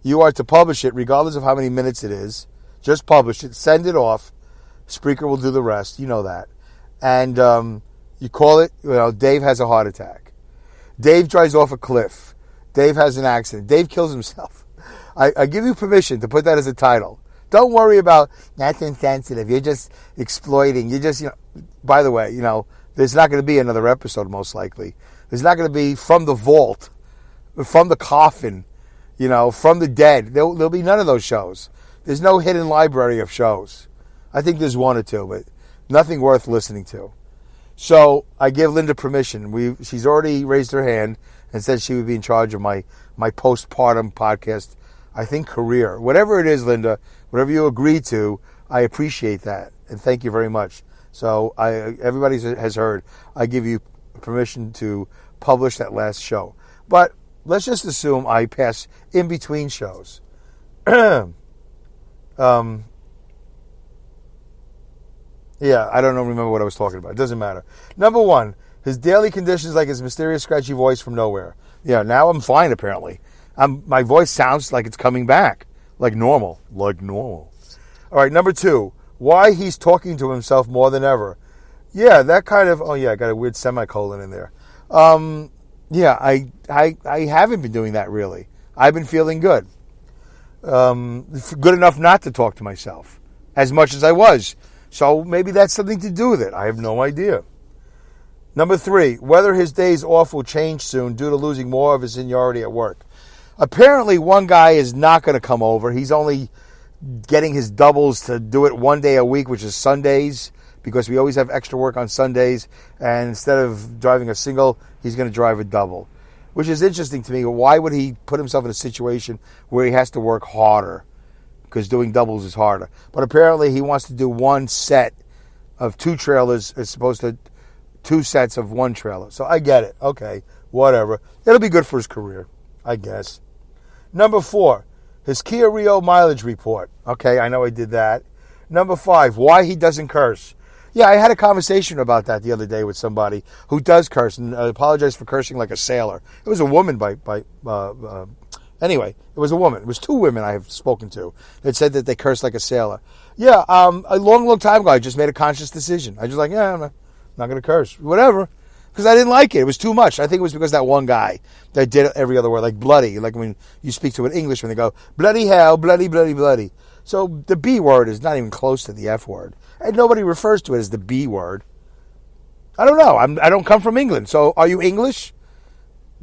you are to publish it regardless of how many minutes it is. Just publish it. Send it off. Spreaker will do the rest. You know that. And you call it, Dave has a heart attack. Dave drives off a cliff. Dave has an accident. Dave kills himself. I give you permission to put that as a title. Don't worry about, that's insensitive. You're just exploiting. By the way, there's not going to be another episode most likely. There's not going to be from the vault, from the coffin, from the dead. There'll be none of those shows. There's no hidden library of shows. I think there's one or two, but nothing worth listening to. So I give Linda permission. She's already raised her hand and said she would be in charge of my postpartum podcast, I think, career. Whatever it is, Linda, whatever you agree to, I appreciate that. And thank you very much. So everybody has heard. I give you permission to publish that last show. But let's just assume I pass in between shows. Yeah, I don't remember what I was talking about. It doesn't matter. Number one, his daily conditions like his mysterious scratchy voice from nowhere. Yeah, now I'm fine apparently. My voice sounds like it's coming back. Like normal. All right, number two, why he's talking to himself more than ever. Yeah, that kind of, I got a weird semicolon in there. Yeah, I haven't been doing that really. I've been feeling good. Good enough not to talk to myself as much as I was. So maybe that's something to do with it. I have no idea. Number three, whether his days off will change soon due to losing more of his seniority at work. Apparently one guy is not going to come over. He's only getting his doubles to do it one day a week, which is Sundays, because we always have extra work on Sundays. And instead of driving a single, he's going to drive a double, which is interesting to me. Why would he put himself in a situation where he has to work harder? Because doing doubles is harder. But apparently he wants to do one set of two trailers as opposed to two sets of one trailer. So I get it. Okay, whatever. It'll be good for his career, I guess. Number four, his Kia Rio mileage report. Okay, I know I did that. Number five, why he doesn't curse. Yeah, I had a conversation about that the other day with somebody who does curse, and I apologize for cursing like a sailor. It was a woman Anyway, it was a woman. It was two women I have spoken to that said that they curse like a sailor. Yeah, a long time ago, I just made a conscious decision. I just I'm not going to curse. Whatever. Because I didn't like it. It was too much. I think it was because that one guy that did every other word, like bloody. Like when you speak to an Englishman, they go, bloody hell, bloody, bloody, bloody. So the B word is not even close to the F word. And nobody refers to it as the B word. I don't know. I don't come from England. So are you English?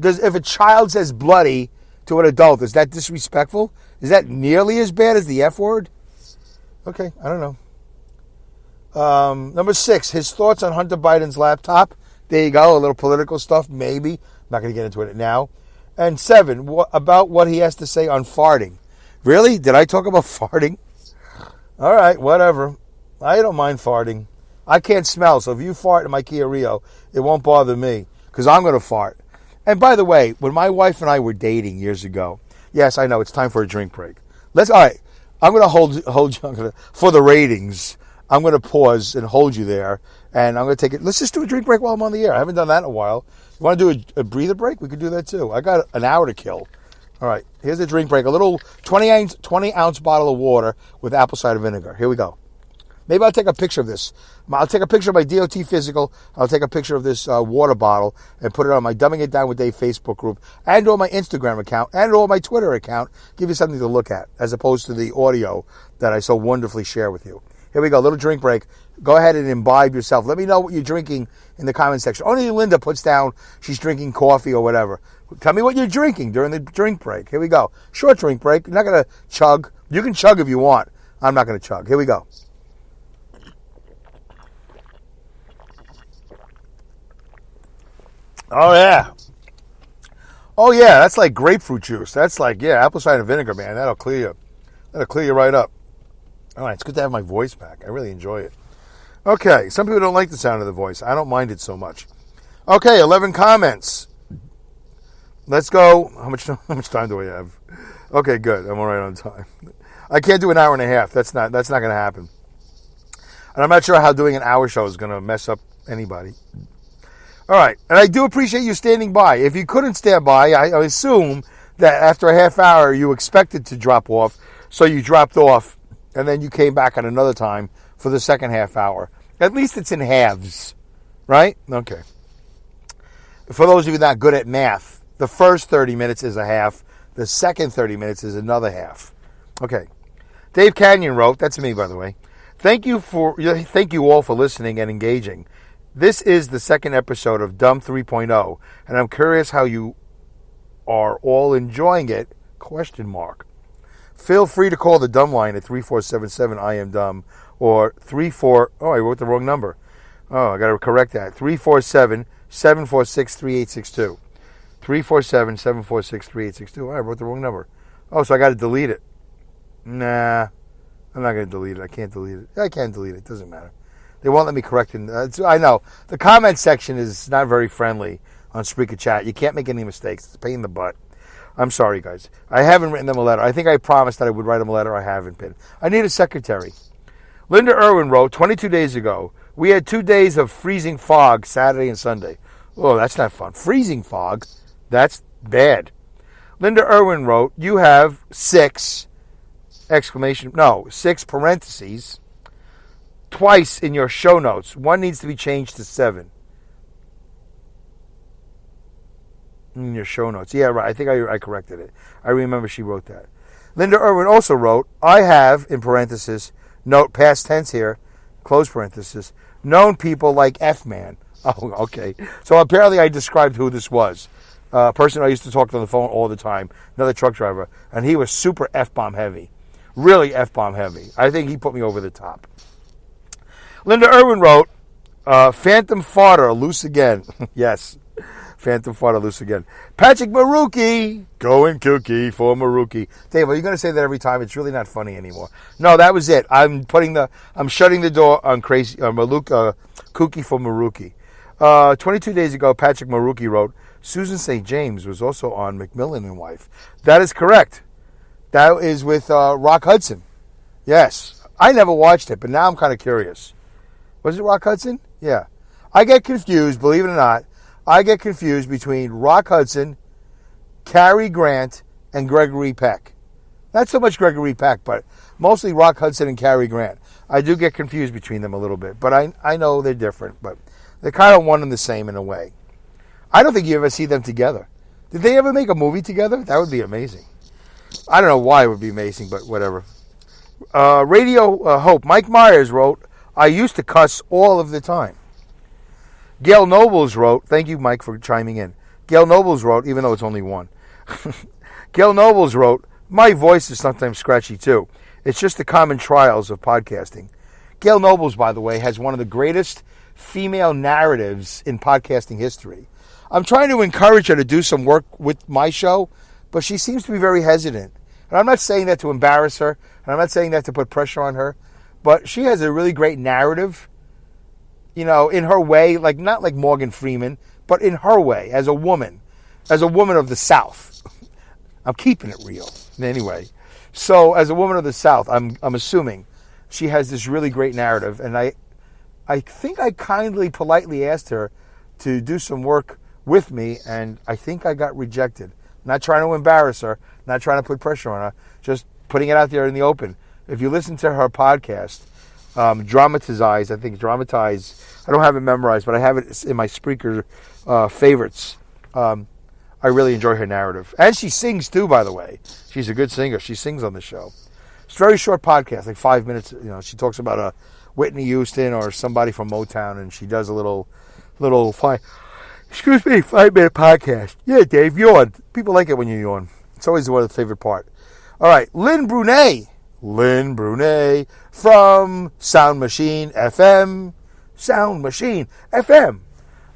If a child says bloody to an adult, is that disrespectful? Is that nearly as bad as the F word? Okay, I don't know. Number six, his thoughts on Hunter Biden's laptop. There you go, a little political stuff, maybe. I'm not going to get into it now. And seven, about what he has to say on farting. Really? Did I talk about farting? All right, whatever. I don't mind farting. I can't smell, so if you fart in my Kia Rio, it won't bother me, because I'm going to fart. And by the way, when my wife and I were dating years ago, yes, I know, it's time for a drink break. All right, I'm going to hold you, for the ratings, I'm going to pause and hold you there, and I'm going to take it. Let's just do a drink break while I'm on the air. I haven't done that in a while. You want to do a breather break? We could do that too. I got an hour to kill. All right, here's a drink break. A little 20-ounce bottle of water with apple cider vinegar. Here we go. Maybe I'll take a picture of this. I'll take a picture of my DOT physical. I'll take a picture of this water bottle and put it on my Dumbing It Down with Dave Facebook group and on my Instagram account and on my Twitter account. Give you something to look at as opposed to the audio that I so wonderfully share with you. Here we go, little drink break. Go ahead and imbibe yourself. Let me know what you're drinking in the comment section. Only Linda puts down she's drinking coffee or whatever. Tell me what you're drinking during the drink break. Here we go. Short drink break. You're not going to chug. You can chug if you want. I'm not going to chug. Here we go. Oh, yeah. Oh, yeah. That's like grapefruit juice. That's like, yeah, apple cider vinegar, man. That'll clear you. That'll clear you right up. All right. It's good to have my voice back. I really enjoy it. Okay. Some people don't like the sound of the voice. I don't mind it so much. Okay. 11 comments. Let's go. How much time do we have? Okay, good. I'm all right on time. I can't do an hour and a half. That's not going to happen. And I'm not sure how doing an hour show is going to mess up anybody. All right. And I do appreciate you standing by. If you couldn't stand by, I assume that after a half hour you expected to drop off, so you dropped off, and then you came back at another time for the second half hour. At least it's in halves, right? Okay. For those of you not good at math, the first 30 minutes is a half. The second 30 minutes is another half. Okay. Dave Kanyan wrote, that's me, by the way. Thank you all for listening and engaging. This is the second episode of Dumb 3.0, and I'm curious how you are all enjoying it, ? Feel free to call the Dumb line at 3477 I am dumb or 34. Oh, I wrote the wrong number. Oh, I got to correct that. 347-746-3862. 347-746-3862. Oh, I wrote the wrong number. Oh, so I got to delete it. Nah, I'm not going to delete it. I can't delete it. I can't delete it. It doesn't matter. They won't let me correct it. I know. The comment section is not very friendly on Spreaker Chat. You can't make any mistakes. It's a pain in the butt. I'm sorry, guys. I haven't written them a letter. I think I promised that I would write them a letter. I haven't been. I need a secretary. Linda Irwin wrote, 22 days ago, we had 2 days of freezing fog, Saturday and Sunday. Oh, that's not fun. Freezing fog? That's bad. Linda Irwin wrote, you have 6 parentheses twice in your show notes. One needs to be changed to 7. In your show notes. Yeah, right. I think I corrected it. I remember she wrote that. Linda Irwin also wrote, I have, in parenthesis, note past tense here, close parenthesis, known people like F-Man. Oh, okay. So apparently I described who this was. A person I used to talk to on the phone all the time, another truck driver, and he was super F-bomb heavy. Really F-bomb heavy. I think he put me over the top. Linda Irwin wrote, Phantom Farter, loose again. Yes. Phantom Farter, loose again. Patrick Maruki, going kooky for Maruki. Dave, are you going to say that every time? It's really not funny anymore. No, that was it. I'm shutting the door on crazy kooky for Maruki. 22 days ago, Patrick Maruki wrote, Susan St. James was also on McMillan and Wife. That is correct. That is with Rock Hudson. Yes. I never watched it, but now I'm kind of curious. Was it Rock Hudson? Yeah. I get confused, believe it or not. I get confused between Rock Hudson, Cary Grant, and Gregory Peck. Not so much Gregory Peck, but mostly Rock Hudson and Cary Grant. I do get confused between them a little bit, but I know they're different, but they're kind of one and the same in a way. I don't think you ever see them together. Did they ever make a movie together? That would be amazing. I don't know why it would be amazing, but whatever. Radio Hope. Mike Myers wrote, I used to cuss all of the time. Gail Nobles wrote, thank you, Mike, for chiming in. Gail Nobles wrote, even though it's only one. Gail Nobles wrote, my voice is sometimes scratchy too. It's just the common trials of podcasting. Gail Nobles, by the way, has one of the greatest female narratives in podcasting history. I'm trying to encourage her to do some work with my show, but she seems to be very hesitant. And I'm not saying that to embarrass her, and I'm not saying that to put pressure on her, but she has a really great narrative, you know, in her way, like not like Morgan Freeman, but in her way, as a woman of the South. I'm keeping it real. Anyway, so as a woman of the South, I'm assuming she has this really great narrative, and I think I kindly, politely asked her to do some work with me, and I think I got rejected. Not trying to embarrass her, not trying to put pressure on her, just putting it out there in the open. If you listen to her podcast, Dramatize, I don't have it memorized, but I have it in my Spreaker favorites. I really enjoy her narrative. And she sings too, by the way. She's a good singer. She sings on the show. It's a very short podcast, like 5 minutes. You know, she talks about a Whitney Houston or somebody from Motown, and she does a little 5-minute podcast. Yeah, Dave, yawn. People like it when you yawn. It's always one of the favorite part. All right, Lynn Brunet from Sound Machine FM.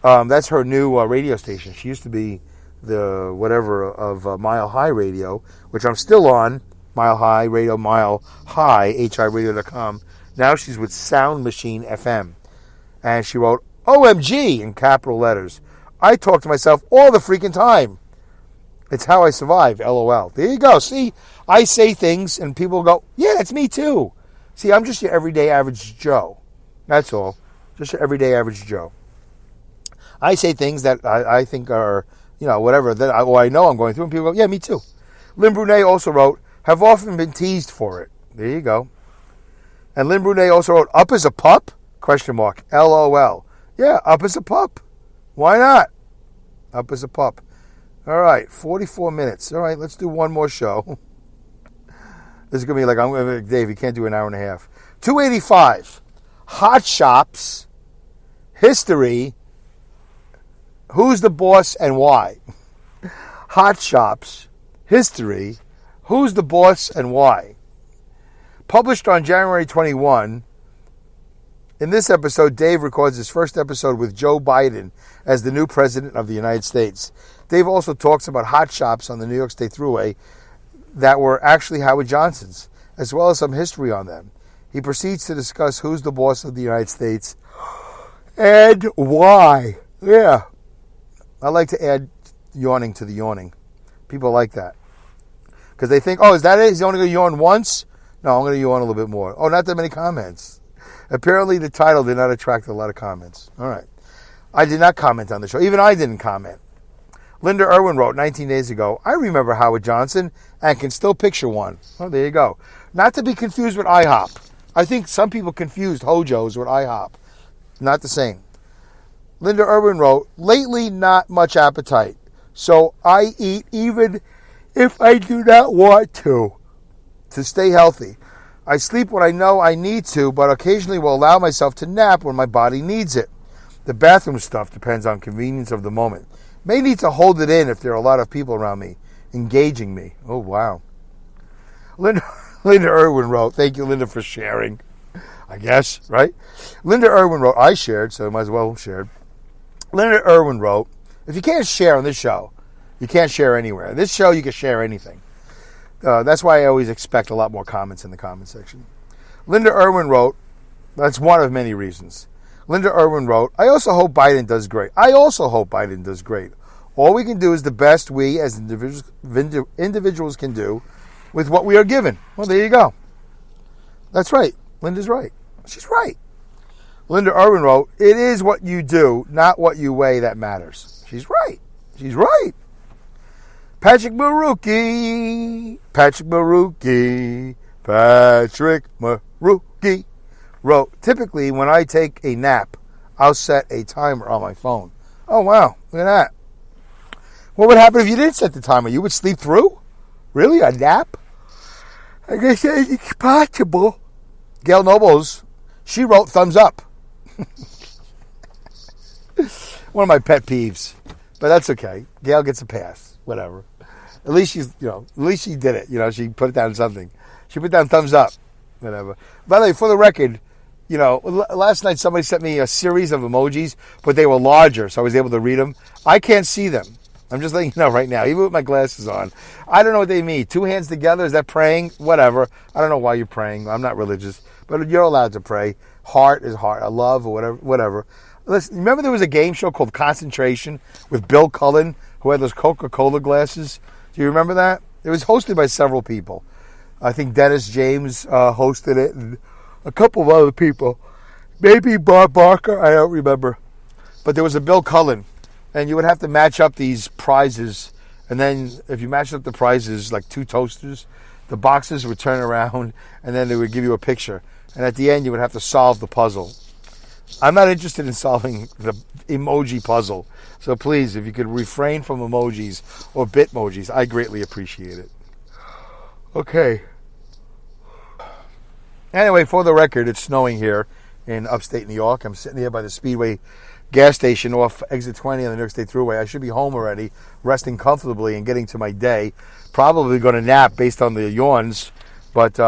That's her new radio station. She used to be the whatever of Mile High Radio, which I'm still on. Mile High Radio, Mile High, HIRadio.com. Now she's with Sound Machine FM. And she wrote, OMG in capital letters. I talk to myself all the freaking time. It's how I survive, LOL. There you go. See, I say things and people go, yeah, that's me too. See, I'm just your everyday average Joe. That's all. Just your everyday average Joe. I say things that I think are, you know, whatever, I know I'm going through, and people go, yeah, me too. Lynn Brunet also wrote, have often been teased for it. There you go. And Lynn Brunet also wrote, up as a pup? ? LOL. Yeah, up as a pup. Why not? Up as a pup. All right, 44 minutes. All right, let's do one more show. This is going to be like, Dave, you can't do an hour and a half. 285. Hot Shops History, who's the boss and why? Hot shops, history, who's the boss and why? Published on January 21, in this episode, Dave records his first episode with Joe Biden as the new president of the United States. Dave also talks about hot shops on the New York State Thruway that were actually Howard Johnson's, as well as some history on them. He proceeds to discuss who's the boss of the United States and why. Yeah. I like to add yawning to the yawning. People like that. Because they think, oh, is that it? He's only going to yawn once? No, I'm going to yawn a little bit more. Oh, not that many comments. Apparently the title did not attract a lot of comments. All right. I did not comment on the show. Even I didn't comment. Linda Irwin wrote 19 days ago, I remember Howard Johnson and can still picture one. Oh, there you go. Not to be confused with IHOP. I think some people confused Hojo's with IHOP. Not the same. Linda Irwin wrote, lately not much appetite, so I eat even if I do not want to stay healthy. I sleep when I know I need to, but occasionally will allow myself to nap when my body needs it. The bathroom stuff depends on convenience of the moment. May need to hold it in if there are a lot of people around me, engaging me. Oh, wow. Linda Irwin wrote, thank you, Linda, for sharing. I guess, right? Linda Irwin wrote, I shared, so I might as well have shared. Linda Irwin wrote, if you can't share on this show, you can't share anywhere. This show, you can share anything. That's why I always expect a lot more comments in the comment section. Linda Irwin wrote, that's one of many reasons. Linda Irwin wrote, I also hope Biden does great. I also hope Biden does great. All we can do is the best we as individuals can do with what we are given. Well, there you go. That's right. Linda's right. She's right. Linda Irwin wrote, it is what you do, not what you weigh that matters. She's right. She's right. Patrick Maruki wrote, typically when I take a nap, I'll set a timer on my phone. Oh, wow. Look at that. What would happen if you didn't set the timer? You would sleep through? Really? A nap? I guess it's possible. Gail Nobles, she wrote thumbs up. One of my pet peeves. But that's okay. Gail gets a pass. Whatever. At least she's, at least she did it. She put it down something. She put down thumbs up. Whatever. By the way, for the record, last night somebody sent me a series of emojis, but they were larger, so I was able to read them. I can't see them. I'm just letting you know right now, even with my glasses on. I don't know what they mean. 2 hands together, is that praying? Whatever. I don't know why you're praying. I'm not religious, but you're allowed to pray. Heart is heart. A love or whatever. Listen, remember there was a game show called Concentration with Bill Cullen, who had those Coca-Cola glasses? Do you remember that? It was hosted by several people. I think Dennis James hosted it, and a couple of other people. Maybe Bob Barker, I don't remember. But there was a Bill Cullen, and you would have to match up these prizes. And then if you matched up the prizes, like 2 toasters, the boxes would turn around, and then they would give you a picture. And at the end, you would have to solve the puzzle. I'm not interested in solving the emoji puzzle. So please, if you could refrain from emojis or bitmojis, I greatly appreciate it. Okay. Anyway, for the record, it's snowing here in upstate New York. I'm sitting here by the Speedway gas station off exit 20 on the New York State Thruway. I should be home already, resting comfortably and getting to my day. Probably going to nap based on the yawns. But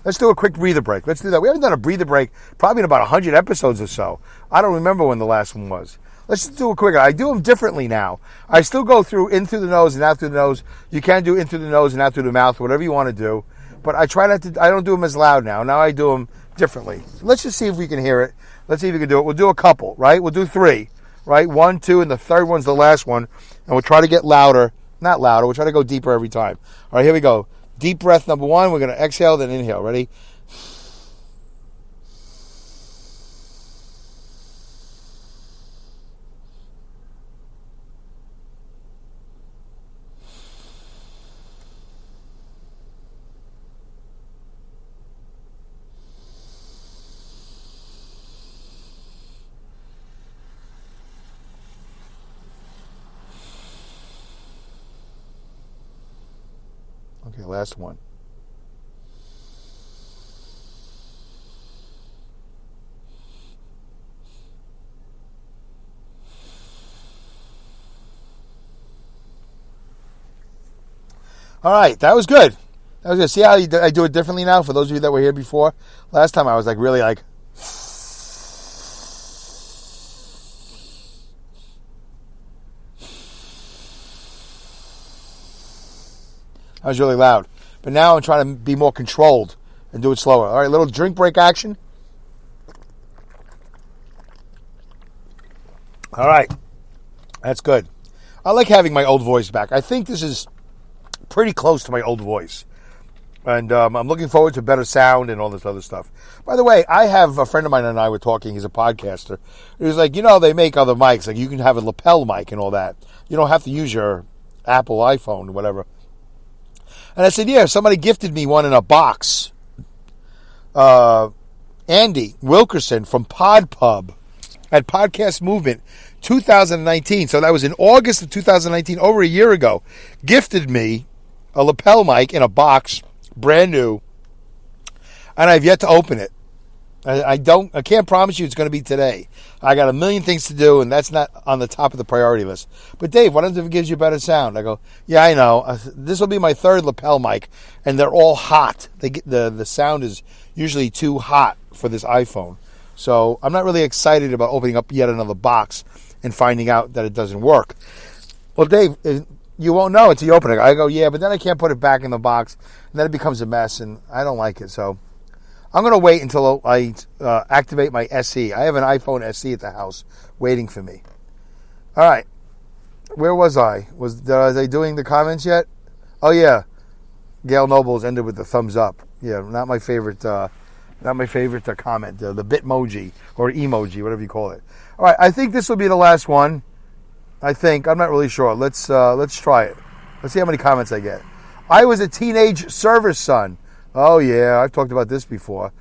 let's do a quick breather break. Let's do that. We haven't done a breather break probably in about 100 episodes or so. I don't remember when the last one was. Let's just do a quick. I do them differently now. I still go through in through the nose and out through the nose. You can do in through the nose and out through the mouth, whatever you want to do. But I try not to. I don't do them as loud now. Now I do them differently. So let's just see if we can hear it. Let's see if we can do it. We'll do a couple, right? We'll do 3, right? 1, 2, and the third one's the last one. And we'll try to get louder. Not louder. We'll try to go deeper every time. All right, here we go. Deep breath number 1. We're going to exhale, then inhale. Ready? Okay, last one. All right, that was good. That was good. See how I do it differently now? For those of you that were here before, last time I was like really like. I was really loud. But now I'm trying to be more controlled and do it slower. All right, little drink break action. All right. That's good. I like having my old voice back. I think this is pretty close to my old voice. And I'm looking forward to better sound and all this other stuff. By the way, I have a friend of mine and I were talking. He's a podcaster. He was like, they make other mics. Like you can have a lapel mic and all that. You don't have to use your Apple iPhone or whatever. And I said, yeah, somebody gifted me one in a box. Andy Wilkerson from PodPub at Podcast Movement 2019. So that was in August of 2019, over a year ago. Gifted me a lapel mic in a box, brand new. And I've yet to open it. I can't promise you it's going to be today. I got a million things to do, and that's not on the top of the priority list. But Dave, what if it gives you better sound? I go, yeah, I know. This will be my third lapel mic, and they're all hot. The sound is usually too hot for this iPhone. So I'm not really excited about opening up yet another box and finding out that it doesn't work. Well, Dave, you won't know until you open it. I go, yeah, but then I can't put it back in the box, and then it becomes a mess, and I don't like it. So I'm going to wait until I activate my SE. I have an iPhone SE at the house waiting for me. All right. Where was I? Was they doing the comments yet? Oh, yeah. Gail Nobles ended with the thumbs up. Yeah, not my favorite comment. The Bitmoji or emoji, whatever you call it. All right. I think this will be the last one. I'm not really sure. Let's try it. Let's see how many comments I get. I was a teenage service son. Oh, yeah, I've talked about this before.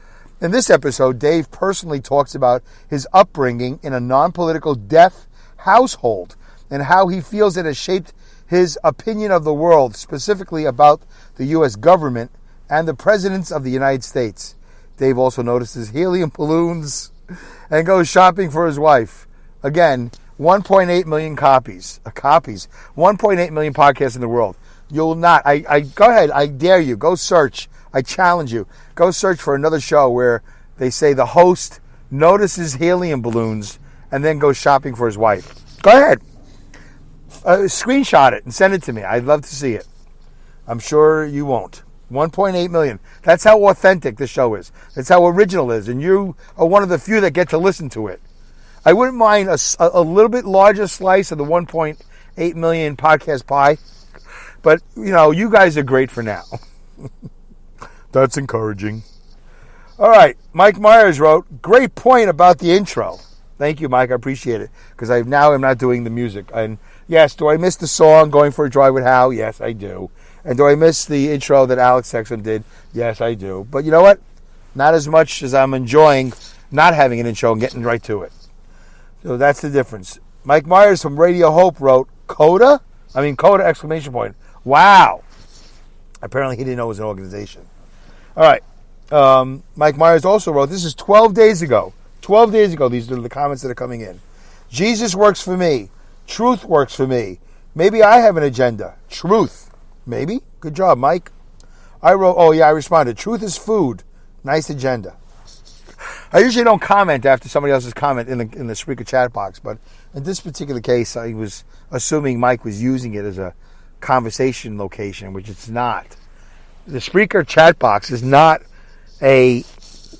In this episode, Dave personally talks about his upbringing in a non-political deaf household and how he feels it has shaped his opinion of the world, specifically about the U.S. government and the presidents of the United States. Dave also notices helium balloons and goes shopping for his wife. Again, 1.8 million copies. 1.8 million podcasts in the world. You'll not. Go ahead. I dare you. Go search. I challenge you. Go search for another show where they say the host notices helium balloons and then goes shopping for his wife. Go ahead. Screenshot it and send it to me. I'd love to see it. I'm sure you won't. 1.8 million. That's how authentic the show is. That's how original it is. And you are one of the few that get to listen to it. I wouldn't mind a little bit larger slice of the 1.8 million podcast pie. But, you guys are great for now. That's encouraging. All right. Mike Myers wrote, great point about the intro. Thank you, Mike. I appreciate it. Because I now am not doing the music. And yes, do I miss the song Going for a Drive with Hal? Yes, I do. And do I miss the intro that Alex Sexton did? Yes, I do. But you know what? Not as much as I'm enjoying not having an intro and getting right to it. So that's the difference. Mike Myers from Radio Hope wrote, Coda? Coda exclamation point. Wow. Apparently he didn't know it was an organization. All right. Mike Myers also wrote, this is 12 days ago. 12 days ago, these are the comments that are coming in. Jesus works for me. Truth works for me. Maybe I have an agenda. Truth. Maybe. Good job, Mike. I responded. Truth is food. Nice agenda. I usually don't comment after somebody else's comment in the Spreaker chat box, but in this particular case, I was assuming Mike was using it as a conversation location, which it's not. The Spreaker chat box is not a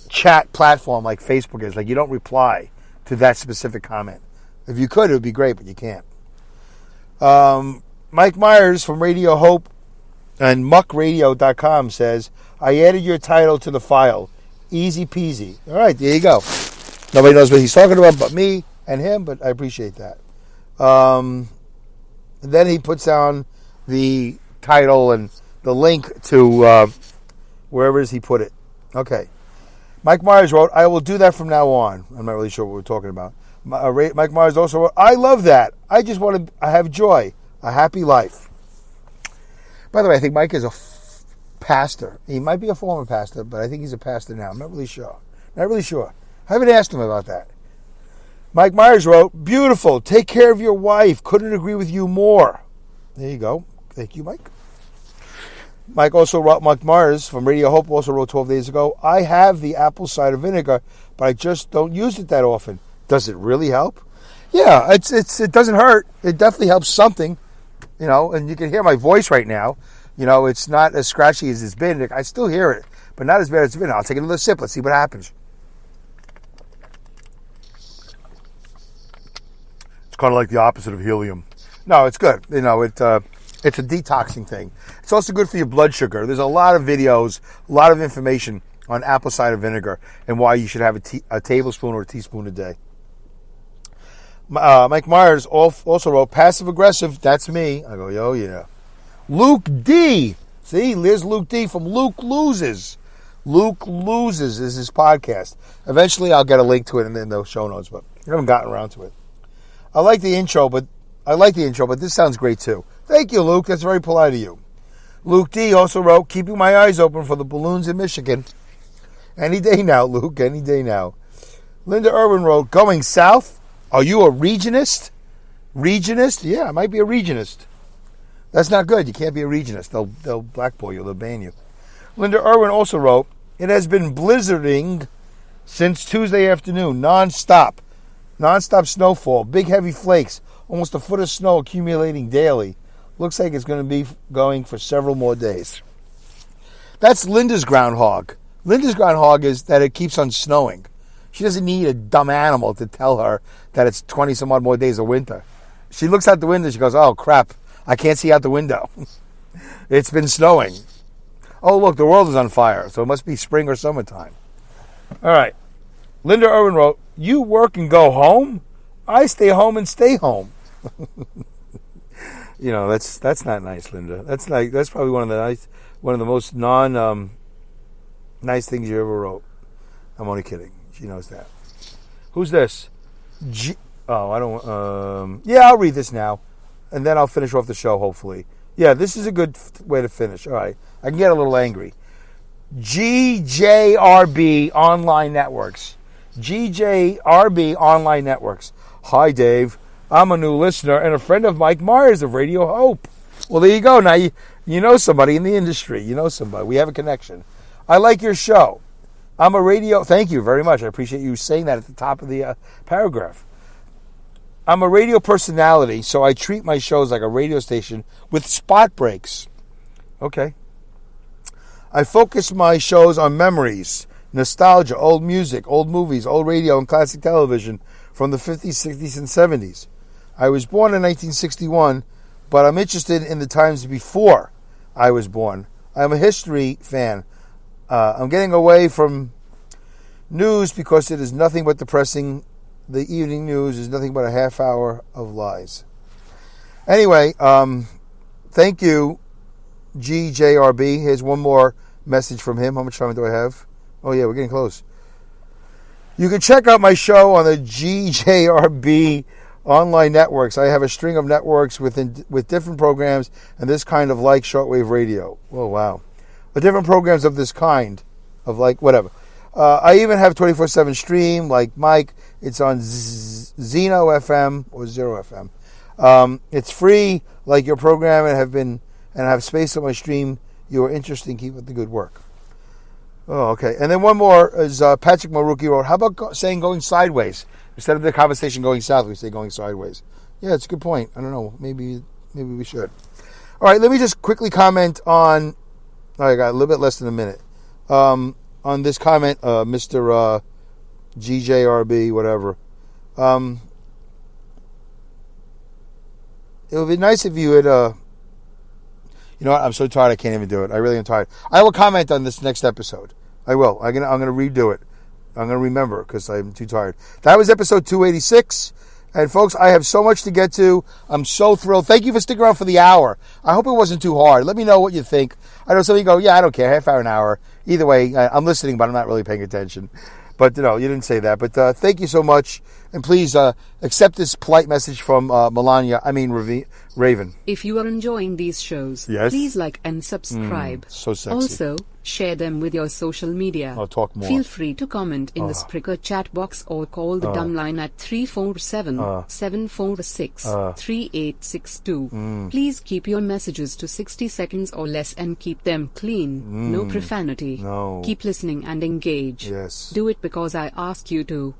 chat platform like Facebook is. Like, you don't reply to that specific comment. If you could, it would be great, but you can't. Mike Myers from Radio Hope and muckradio.com says, I added your title to the file. Easy peasy. All right, there you go. Nobody knows what he's talking about but me and him, but I appreciate that. And then he puts down the title and the link to wherever it is he put it. Okay. Mike Myers wrote, I will do that from now on. I'm not really sure what we're talking about. Mike Myers also wrote, I love that. I just want to have joy, a happy life. By the way, I think Mike is a pastor. He might be a former pastor, but I think he's a pastor now. I'm not really sure. I haven't asked him about that. Mike Myers wrote, beautiful. Take care of your wife. Couldn't agree with you more. There you go. Thank you, Mike. Mike Myers from Radio Hope also wrote 12 days ago, I have the apple cider vinegar, but I just don't use it that often. Does it really help? Yeah, it doesn't hurt. It definitely helps something, and you can hear my voice right now. It's not as scratchy as it's been. I still hear it, but not as bad as it's been. I'll take another sip. Let's see what happens. It's kind of like the opposite of helium. No, it's good. It's a detoxing thing. It's also good for your blood sugar. There's a lot of videos, a lot of information on apple cider vinegar and why you should have a tablespoon or a teaspoon a day. Mike Myers also wrote, passive aggressive, that's me. I go, yo, yeah. Luke D. See, there's Luke D from Luke Loses. Luke Loses is his podcast. Eventually I'll get a link to it in the show notes, but I haven't gotten around to it. I like the intro, but this sounds great too. Thank you, Luke. That's very polite of you. Luke D also wrote, keeping my eyes open for the balloons in Michigan. Any day now, Luke, any day now. Linda Irwin wrote, going south? Are you a regionist? Regionist? Yeah, I might be a regionist. That's not good. You can't be a regionist. They'll blackball you. They'll ban you. Linda Irwin also wrote, it has been blizzarding since Tuesday afternoon, non-stop. Non-stop snowfall, big heavy flakes, almost a foot of snow accumulating daily. Looks like it's going to be going for several more days. That's Linda's groundhog. Linda's groundhog is that it keeps on snowing. She doesn't need a dumb animal to tell her that it's 20 some odd more days of winter. She looks out the window, she goes, oh crap, I can't see out the window. It's been snowing. Oh look, the world is on fire, so it must be spring or summertime. All right. Linda Irwin wrote, you work and go home? I stay home and stay home. That's not nice, Linda. That's probably one of the most nice things you ever wrote. I'm only kidding. She knows that. Who's this? I'll read this now, and then I'll finish off the show, hopefully. Yeah, this is a good way to finish. All right. I can get a little angry. GJRB Online Networks. GJRB Online Networks. Hi, Dave. I'm a new listener and a friend of Mike Myers of Radio Hope. Well, there you go. Now you know somebody in the industry. You know somebody. We have a connection. I like your show. Thank you very much. I appreciate you saying that at the top of the paragraph. I'm a radio personality, so I treat my shows like a radio station with spot breaks. Okay. I focus my shows on memories, nostalgia, old music, old movies, old radio, and classic television from the 50s, 60s, and 70s. I was born in 1961, but I'm interested in the times before I was born. I'm a history fan. I'm getting away from news because it is nothing but depressing. The evening news is nothing but a half hour of lies. Anyway, thank you, GJRB. Here's one more message from him. How much time do I have? Oh, yeah, we're getting close. You can check out my show on the GJRB online networks. I have a string of networks with different programs and this kind of like shortwave radio. Oh, wow. But different programs of this kind, of like whatever. I even have 24/7 stream like Mike. It's on Zeno FM or Zero FM. It's free like your program and have space on my stream. You are interesting. Keep up the good work. Oh, okay. And then one more is Patrick Maruki wrote, how about saying going sideways? Instead of the conversation going south, we say going sideways. Yeah, it's a good point. I don't know. Maybe we should. All right, let me just quickly comment on... I got a little bit less than a minute. On this comment, Mr. GJRB, whatever. It would be nice if you had... you know what? I'm so tired I can't even do it. I really am tired. I will comment on this next episode. I will. I'm going to redo it. I'm going to remember because I'm too tired. That was episode 286. And folks, I have so much to get to. I'm so thrilled. Thank you for sticking around for the hour. I hope it wasn't too hard. Let me know what you think. I know some of you go, yeah, I don't care. Half hour, an hour. Either way, I'm listening, but I'm not really paying attention. But, you didn't say that. But thank you so much. And please accept this polite message from Raven. If you are enjoying these shows, Yes. please like and subscribe. So sexy. Also, share them with your social media. I'll talk more. Feel free to comment in the Spreaker chat box or call the dumb line at 347-746-3862. Please keep your messages to 60 seconds or less and keep them clean. No profanity. No. Keep listening and engage. Yes. Do it because I asked you to.